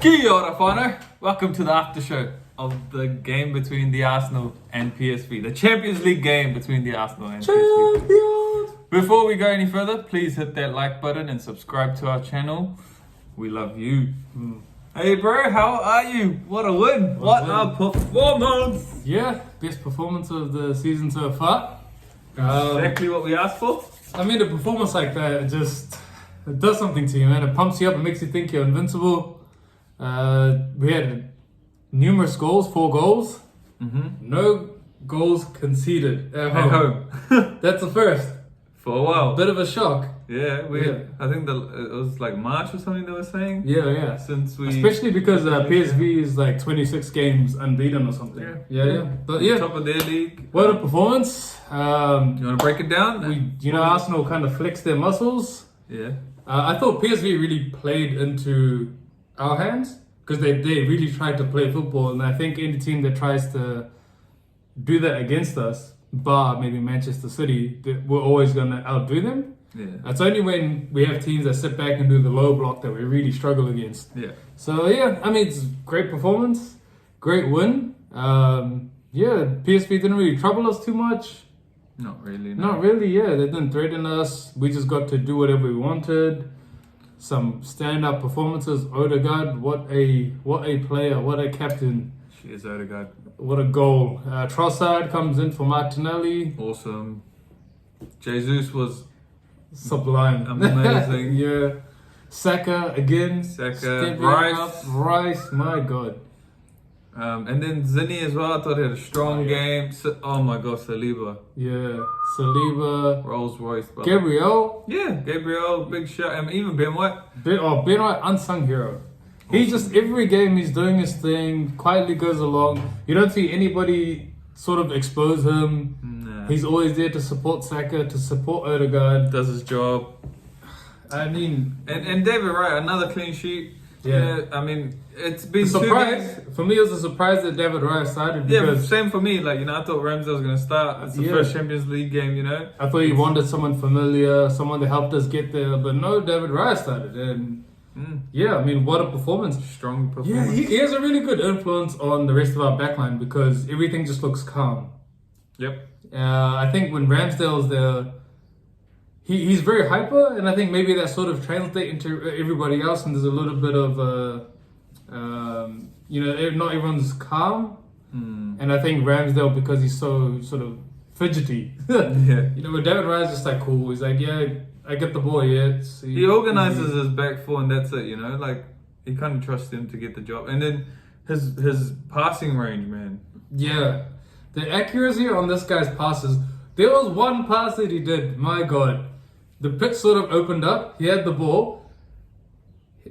Kia ora, whānau. Welcome to the Aftershow of the game between the Arsenal and PSV. The Champions League game between the Arsenal and PSV. Before we go any further, please hit that like button and subscribe to our channel. We love you. Hey bro, how are you? What a win. What a performance. Yeah, best performance of the season so far. Exactly what we asked for. I mean, a performance like that, it does something to you, man. It pumps you up, it makes you think you're invincible. We had numerous goals, 4 goals. No goals conceded at home. That's the first. For a while. Bit of a shock. Yeah, I think it was like March or something they were saying. Yeah. Since we... Especially because PSV is like 26 games unbeaten or something. Yeah. But yeah. Top of their league. What a performance. You want to break it down? Arsenal kind of flexed their muscles. Yeah. I thought PSV really played into our hands because they really tried to play football, and I think any team that tries to do that against us, bar maybe Manchester City, we're always going to outdo them. Yeah. It's only when we have teams that sit back and do the low block that we really struggle against. Yeah. So yeah, I mean, it's great performance, great win. PSV didn't really trouble us too much. Not really. No. Not really, yeah. They didn't threaten us. We just got to do whatever we wanted. Some stand-up performances. Odegaard, what a player, what a captain. She is Odegaard. What a goal. Trossard comes in for Martinelli. Awesome. Jesus was sublime. Amazing. Yeah. Saka again. Rice, my God. And then Zinni as well, I thought he had a strong game. Oh my God, Saliba. Yeah, Saliba. Rolls Royce. Brother. Gabriel. Yeah, Gabriel, big shot. And even Ben White. Ben White, unsung hero. He just, every game he's doing his thing, quietly goes along. You don't see anybody sort of expose him. Nah. He's always there to support Saka, to support Odegaard. Does his job. I mean... And David Wright, another clean sheet. Yeah, I mean, it's been surprise. For me, it was a surprise that David Raya started. Yeah, same for me. Like, I thought Ramsdale was going to start. It's the first Champions League game, I thought he wanted someone familiar, someone that helped us get there. But no, David Raya started. And I mean, what a performance. Strong performance. Yeah, he has a really good influence on the rest of our backline because everything just looks calm. Yep. I think when Ramsdale's there, he's very hyper, and I think maybe that sort of translates into everybody else, and there's a little bit of, not everyone's calm. And I think Ramsdale, because he's so sort of fidgety, with David Raya's just like cool. He's like, yeah, I get the ball, yeah. He organizes his back four, and that's it, like he kind of trusts him to get the job. And then his passing range, man. Yeah, the accuracy on this guy's passes. There was one pass that he did, my God. The pitch sort of opened up. He had the ball.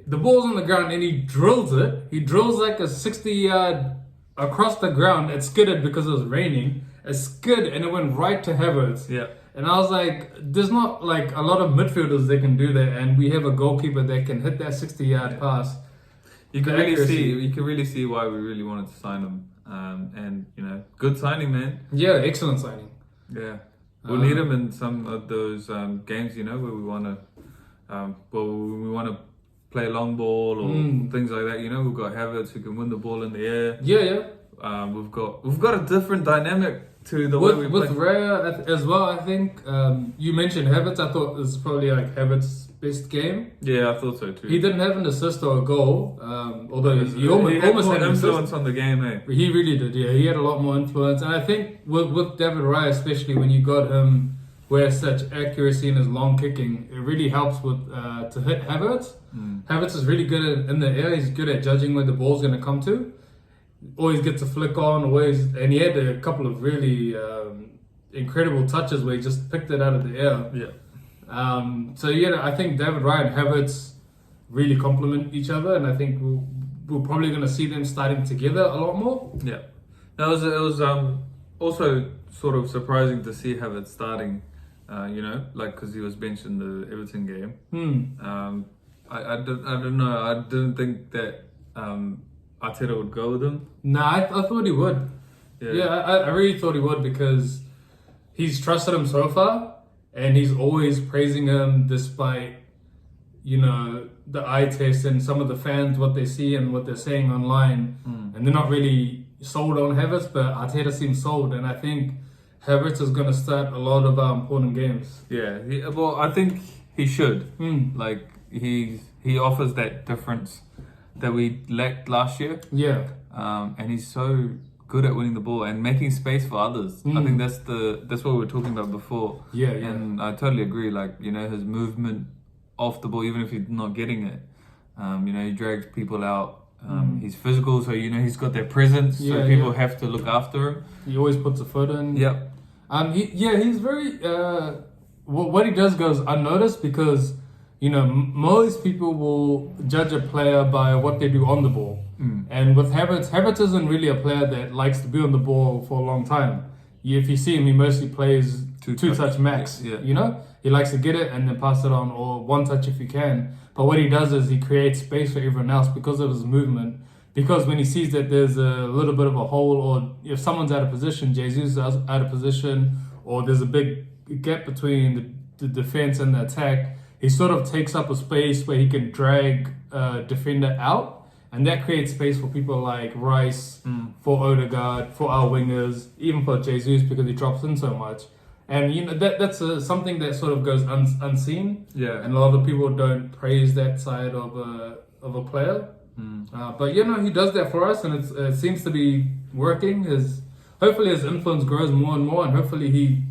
The ball's on the ground and he drills it. He drills like a 60-yard across the ground. It skidded because it was raining. It skid and it went right to Havertz. Yeah. And I was like, there's not like a lot of midfielders that can do that. And we have a goalkeeper that can hit that 60-yard pass. You can really see why we really wanted to sign him. And good signing, man. Yeah, excellent signing. Yeah. We'll need him in some of those games, where we want to, play long ball or things like that. We've got Havertz who can win the ball in the air. Yeah. We've got a different dynamic to the way we play. With Raya as well. I think you mentioned Havertz. I thought this is probably like Havertz's best game. Yeah, I thought so too. He didn't have an assist or a goal, although he almost had an influence on the game. He really did. Yeah, he had a lot more influence, and I think with David Raya, especially when you got him who has such accuracy in his long kicking, it really helps with to hit Havertz. Havertz is really good in the air. He's good at judging where the ball's going to come to. Always gets a flick on. And he had a couple of really incredible touches where he just picked it out of the air. Yeah. I think David Raya and Havertz really complement each other, and I think we're probably going to see them starting together a lot more. Yeah. It was also sort of surprising to see Havertz starting. Because he was benched in the Everton game. I don't know. I didn't think that Arteta would go with him. Nah, I thought he would. Yeah, I really thought he would because he's trusted him so far, and he's always praising him despite the eye test and some of the fans, what they see and what they're saying online, and they're not really sold on Havertz, but Arteta seems sold, and I think Havertz is going to start a lot of our important games. Yeah, well, I think he should. Like, he offers that difference that we lacked last year. Yeah. And he's so good at winning the ball and making space for others. I think that's what we were talking about before. Yeah. And I totally agree. Like, his movement off the ball, even if he's not getting it, he drags people out. He's physical, so he's got that presence. So people have to look after him. He always puts a foot in. Yep. He's very. What he does goes unnoticed because most people will judge a player by what they do on the ball. And with Havertz isn't really a player that likes to be on the ball for a long time. If you see him, he mostly plays two-touch max. Yeah. He likes to get it and then pass it on, or one touch if he can. But what he does is he creates space for everyone else because of his movement. Because when he sees that there's a little bit of a hole, or if someone's out of position, Jesus is out of position, or there's a big gap between the defense and the attack, he sort of takes up a space where he can drag a defender out. And that creates space for people like Rice, for Odegaard, for our wingers, even for Jesus because he drops in so much. And that's something that sort of goes unseen. Yeah. And a lot of people don't praise that side of a player. But he does that for us, and it seems to be working. Hopefully his influence grows more and more, and hopefully he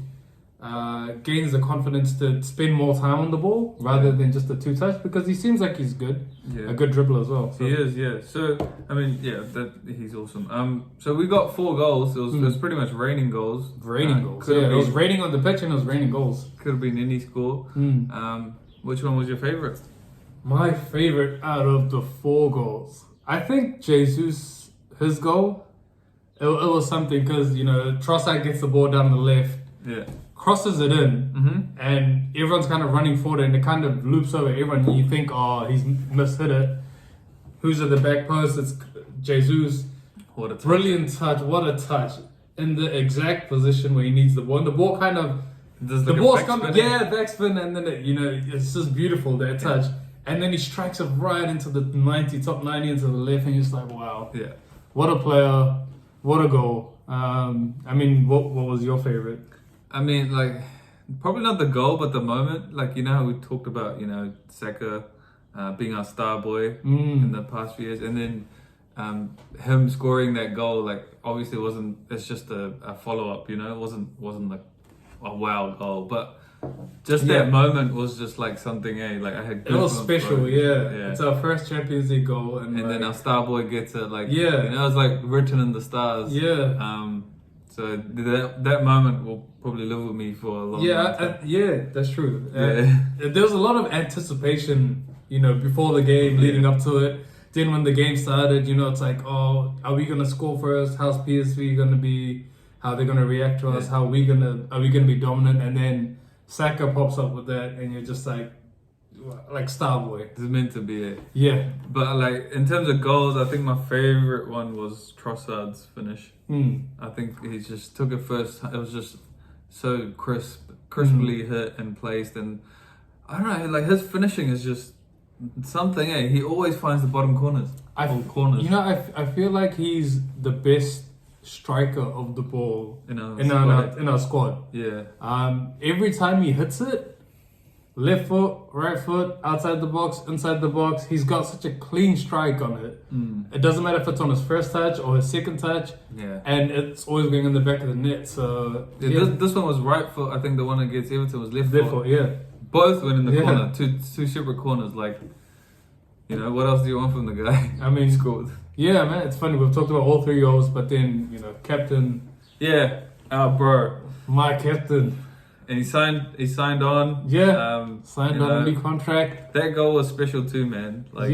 gains the confidence to spend more time on the ball rather than just a two-touch, because he seems like he's good. A good dribbler as well. So. He is, yeah. So, he's awesome. So we got 4 goals. It was pretty much raining goals. Goals. It was raining on the pitch and it was raining goals. Could have been any score. Which one was your favourite? My favourite out of the 4 goals, I think Jesus, his goal, it was something because, Trossard gets the ball down the left. Yeah. Crosses it in, and everyone's kind of running forward, and it kind of loops over everyone. You think, he's mishit it. Who's at the back post? It's Jesus. What a touch. Brilliant touch. What a touch. In the exact position where he needs the ball. And the ball kind of... Does the like ball's coming... Yeah, backspin, and then, it's just beautiful, that touch. And then he strikes it right into the top 90 into the left, and you're just like, wow. Yeah. What a player. What a goal. What was your favourite? Probably not the goal, but the moment. Like, how we talked about, Saka being our star boy in the past few years. And then him scoring that goal, like, obviously it's just a follow-up, it wasn't like a wow goal. But just that moment was just like something, like I had goosebumps. It was special, bro. yeah. It's our first Champions League goal. And then our star boy gets it, like, it was like written in the stars. Yeah. So that moment will probably live with me for a long time. That's true. There was a lot of anticipation, before the game, leading up to it. Then when the game started, it's like, are we gonna score first? How's PSV gonna be? How are they gonna react to us? Are we gonna be dominant? And then Saka pops up with that, and you're just like Starboy. It's meant to be it. Yeah. But like in terms of goals, I think my favorite one was Trossard's finish. I think he just took it first. It was just so crisply hit and placed, and I don't know, like his finishing is just something. He always finds the bottom corners. I feel like he's the best striker of the ball in our squad. Yeah. Every time he hits it, left foot, right foot, outside the box, inside the box, he's got such a clean strike on it. It doesn't matter if it's on his first touch or his second touch. Yeah. And it's always going in the back of the net. So this one was right foot. I think the one against Everton was left foot. Yeah. Both went in the corner. Two separate corners. Like, what else do you want from the guy? He scored. Yeah, man, it's funny. We've talked about all 3 goals, but then, captain. Yeah, our bro. My captain. And he signed on. Yeah, signed on a new contract. That goal was special too, man. Like,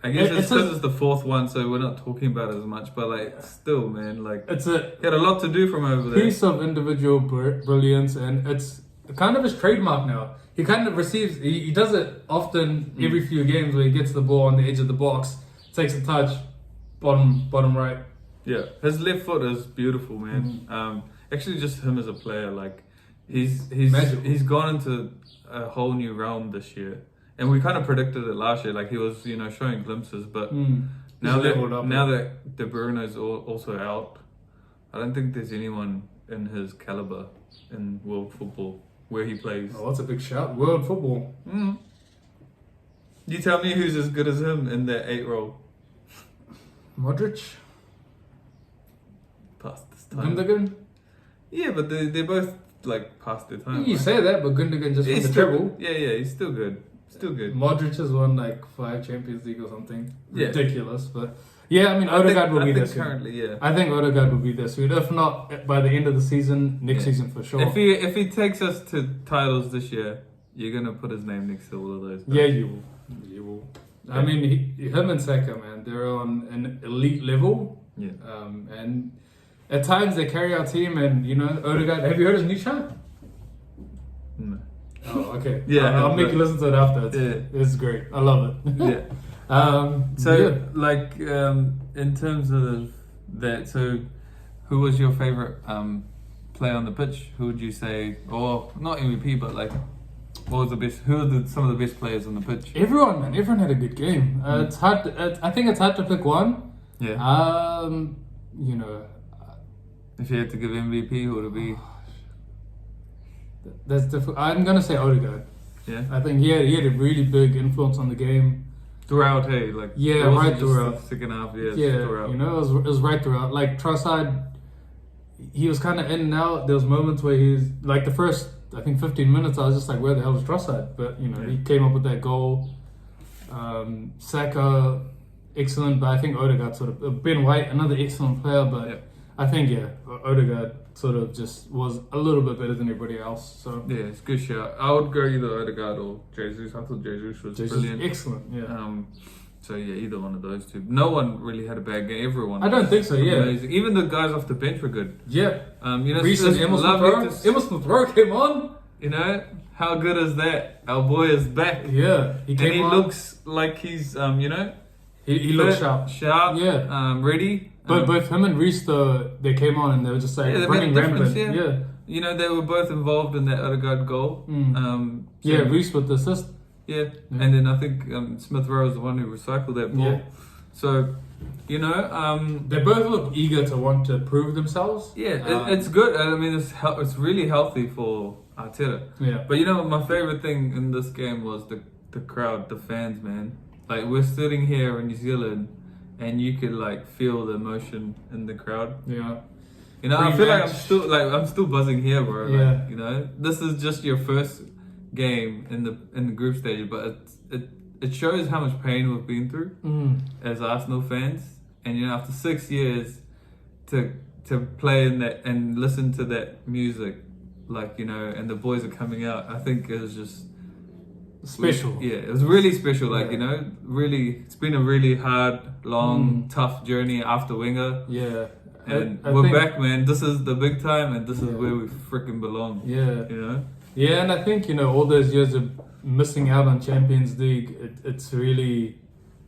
I guess it's because it's the 4th one, so we're not talking about it as much. But like, still, man, like he had a lot to do from over there. Piece of individual brilliance, and it's kind of his trademark now. He kind of receives. He does it often every few games where he gets the ball on the edge of the box, takes a touch, bottom right. Yeah, his left foot is beautiful, man. Actually, just him as a player, like. He's gone into a whole new realm this year, And we kind of predicted it last year. Like he was, showing glimpses, but now He's leveled up, that De Bruyne's also out, I don't think there's anyone in his caliber in world football where he plays. Oh, that's a big shout. World football. You tell me who's as good as him in that 8 role. Modric? Past this time. Gundogan? Yeah, but they're both like past their time. You say that, but Gundogan just won the treble. Yeah, he's still good. Still good. Modric has won like 5 Champions League or something. Yeah. Ridiculous, but yeah, I mean Odegaard will be there soon. Currently, yeah. I think Odegaard will be there soon. If not by the end of the season, next season for sure. If he takes us to titles this year, you're gonna put his name next to all of those guys. Yeah, you will. You will. Yeah. I mean, him and Saka, man, they're on an elite level. Yeah. And at times they carry our team, and Odegaard. Have you heard his new chant? No. Oh, okay. Yeah, I'll make you listen to it after. It's great. I love it. Yeah. In terms of that, so who was your favorite player on the pitch? Who would you say, or not MVP, but like, what was the best? Who are some of the best players on the pitch? Everyone, man. Everyone had a good game. It's hard. I think it's hard to pick one. Yeah. If you had to give MVP, who would it be? That's difficult. I'm gonna say Odegaard. Yeah. I think he had a really big influence on the game. Throughout, hey, like right throughout. Second half, throughout. It was right throughout. Like Trossard, he was kind of in and out. There was moments where he's like the first, I think 15 minutes, I was just like, where the hell is Trossard? But he came up with that goal. Saka, excellent, but I think Odegaard sort of Ben White, another excellent player, but I think Odegaard sort of just was a little bit better than everybody else. So yeah, it's a good shout. I would go either Odegaard or Jesus. I thought Jesus was brilliant. Excellent, yeah. So yeah, either one of those two. No one really had a bad game. Everyone. I don't think so. Yeah. Amazing. Even the guys off the bench were good. Yeah. Recent Emerson Smith-Rowe came on. How good is that? Our boy is back. Yeah. He looks like he's he looks sharp. Sharp. Yeah. Ready. But both him and Reece, they came on and they were just like running rampant. Yeah. They were both involved in that Odegaard goal. Reece with the assist. Yeah. And then I think Smith Rowe is the one who recycled that ball. Yeah. So, they both look eager to want to prove themselves. Yeah, it's good. I mean, it's really healthy for Arteta. Yeah. But my favorite thing in this game was the crowd, the fans, man. Like we're sitting here in New Zealand, and you could like feel the emotion in the crowd. Yeah. I feel like I'm still buzzing here, bro. Yeah. Like, this is just your first game in the group stage, but it shows how much pain we've been through as Arsenal fans. And after 6 years to play in that and listen to that music, and the boys are coming out, I think it was just special. It was really special. Really, it's been a really hard, long, tough journey after Wenger. Yeah. And we're back, man. This is the big time, and this is where we freaking belong. Yeah. Yeah, and I think, all those years of missing out on Champions League, it's really,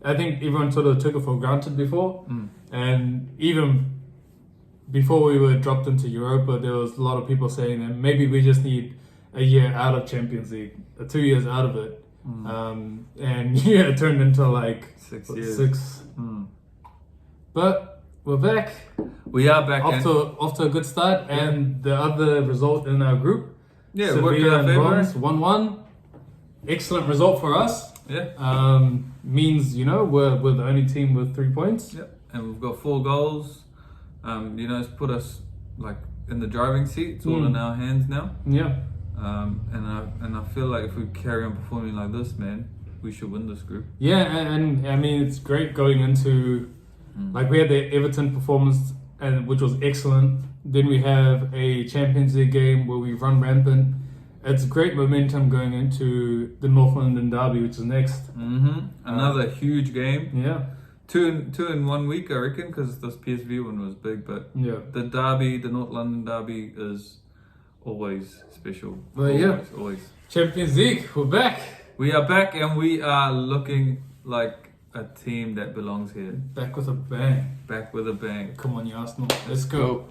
I think everyone sort of took it for granted before. And even before we were dropped into Europa, there was a lot of people saying that maybe we just need a year out of Champions League, 2 years out of it. And it turned into like 6 years. 6. But we're back. We are back. Off to a good start. And the other result in our group, Sevilla and Roma, 1-1. Excellent result for us. Yeah. Means, we're the only team with 3 points. Yeah. And we've got 4 goals. It's put us like in the driving seat. It's all in our hands now. Yeah. And I feel like if we carry on performing like this, man, we should win this group. Yeah, and I mean it's great going into like we had the Everton performance which was excellent. Then we have a Champions League game where we run rampant. It's great momentum going into the North London derby, which is next. Another huge game. Yeah. Two in 1 week, I reckon, because this PSV one was big. But the derby, the North London derby, is always special. Well, always. Champions League, we're back. We are back, and we are looking like a team that belongs here. Back with a bang. Back with a bang. Come on, you Arsenal. Let's go.